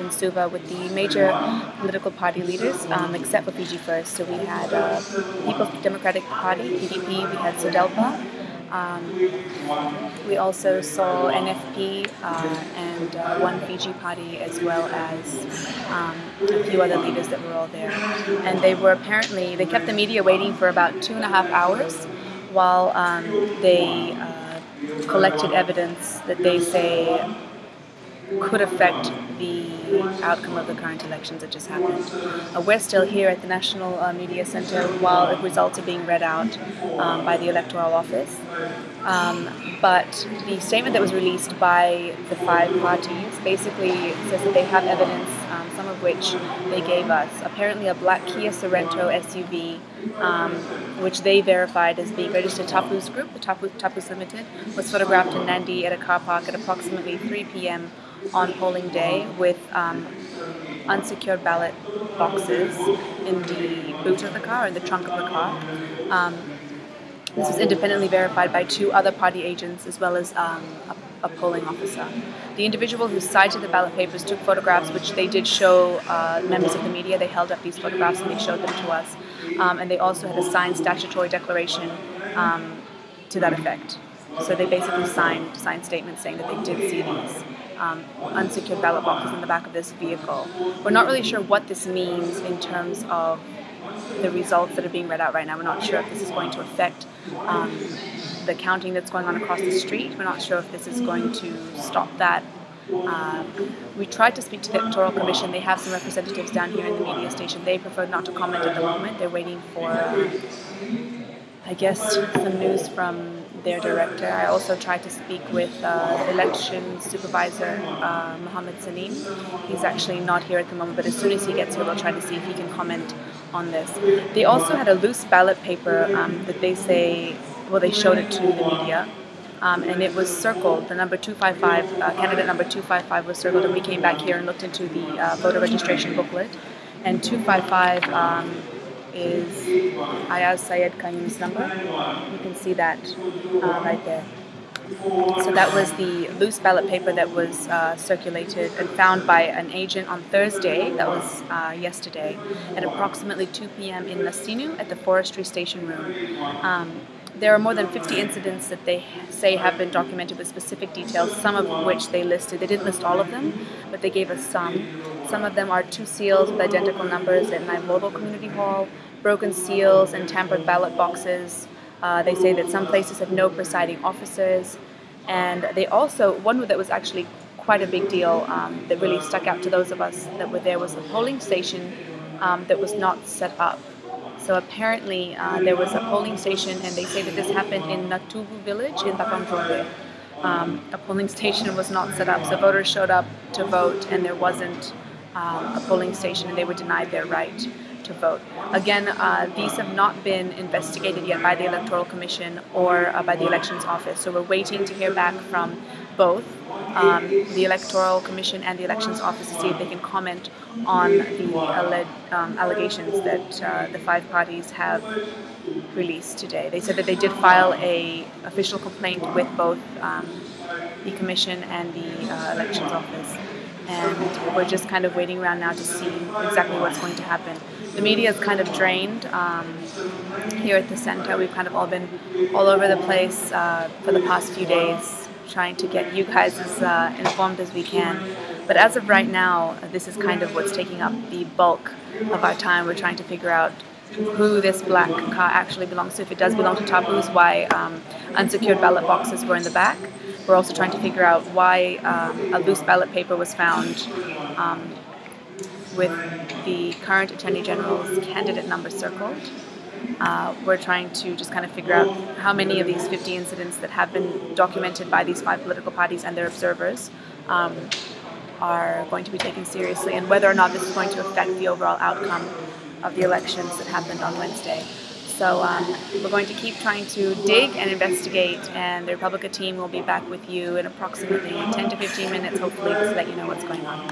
in Suva with the major political party leaders, except for Fiji First. So we had People's Democratic Party, PDP, we had Sodelpa, we also saw NFP and one Fiji party, as well as a few other leaders that were all there. And they kept the media waiting for about 2.5 hours while they collected evidence that they say could affect the outcome of the current elections that just happened. We're still here at the National Media Center while the results are being read out by the Electoral Office. But the statement that was released by the 5 parties basically says that they have evidence, some of which they gave us. Apparently a black Kia Sorento SUV, which they verified as being registered Tapu's group, the Tapu's Limited, was photographed in Nandi at a car park at approximately 3 p.m. on polling day with unsecured ballot boxes in the boot of the car, in the trunk of the car. This was independently verified by 2 other party agents as well as a polling officer. The individual who cited the ballot papers took photographs, which they did show members of the media. They held up these photographs and they showed them to us. And they also had a signed statutory declaration to that effect. So they basically signed statements saying that they did see these unsecured ballot boxes in the back of this vehicle. We're not really sure what this means in terms of the results that are being read out right now. We're not sure if this is going to affect the counting that's going on across the street. We're not sure if this is going to stop that. We tried to speak to the Electoral Commission. They have some representatives down here in the media station. They preferred not to comment at the moment. They're waiting for, I guess, some news from their director. I also tried to speak with the election supervisor, Mohammed Salim. He's actually not here at the moment, but as soon as he gets here, we'll try to see if he can comment on this. They also had a loose ballot paper that they say, well, they showed it to the media, and it was circled. The number 255, candidate number 255 was circled, and we came back here and looked into the voter registration booklet, and 255 is Ayaz Syed Qayyum's number. You can see that right there. So that was the loose ballot paper that was circulated and found by an agent on Thursday, that was yesterday, at approximately 2 p.m. in Lasinu at the forestry station room. There are more than 50 incidents that they say have been documented with specific details, some of which they listed. They didn't list all of them, but they gave us some. Some of them are 2 seals with identical numbers at Naivodo Community Hall, broken seals and tampered ballot boxes. They say that some places have no presiding officers. And they also, one that was actually quite a big deal that really stuck out to those of us that were there, was a polling station that was not set up. So apparently there was a polling station, and they say that this happened in Natubu village in Tapamdrombe. A polling station was not set up, so voters showed up to vote, and there wasn't a polling station, and they were denied their right to vote. Again, these have not been investigated yet by the Electoral Commission or by the Elections Office, so we're waiting to hear back from both the Electoral Commission and the Elections Office to see if they can comment on the allegations that the 5 parties have released today. They said that they did file an official complaint with both the Commission and the Elections Office. And we're just kind of waiting around now to see exactly what's going to happen. The media is kind of drained here at the center. We've kind of all been all over the place for the past few days, trying to get you guys as informed as we can. But as of right now, this is kind of what's taking up the bulk of our time. We're trying to figure out who this black car actually belongs to. If it does belong to Tapu's, why unsecured ballot boxes were in the back. We're also trying to figure out why a loose ballot paper was found with the current Attorney General's candidate number circled. We're trying to just kind of figure out how many of these 50 incidents that have been documented by these 5 political parties and their observers are going to be taken seriously, and whether or not this is going to affect the overall outcome of the elections that happened on Wednesday. So we're going to keep trying to dig and investigate, and the Republica team will be back with you in approximately 10 to 15 minutes, hopefully, to let you know what's going on.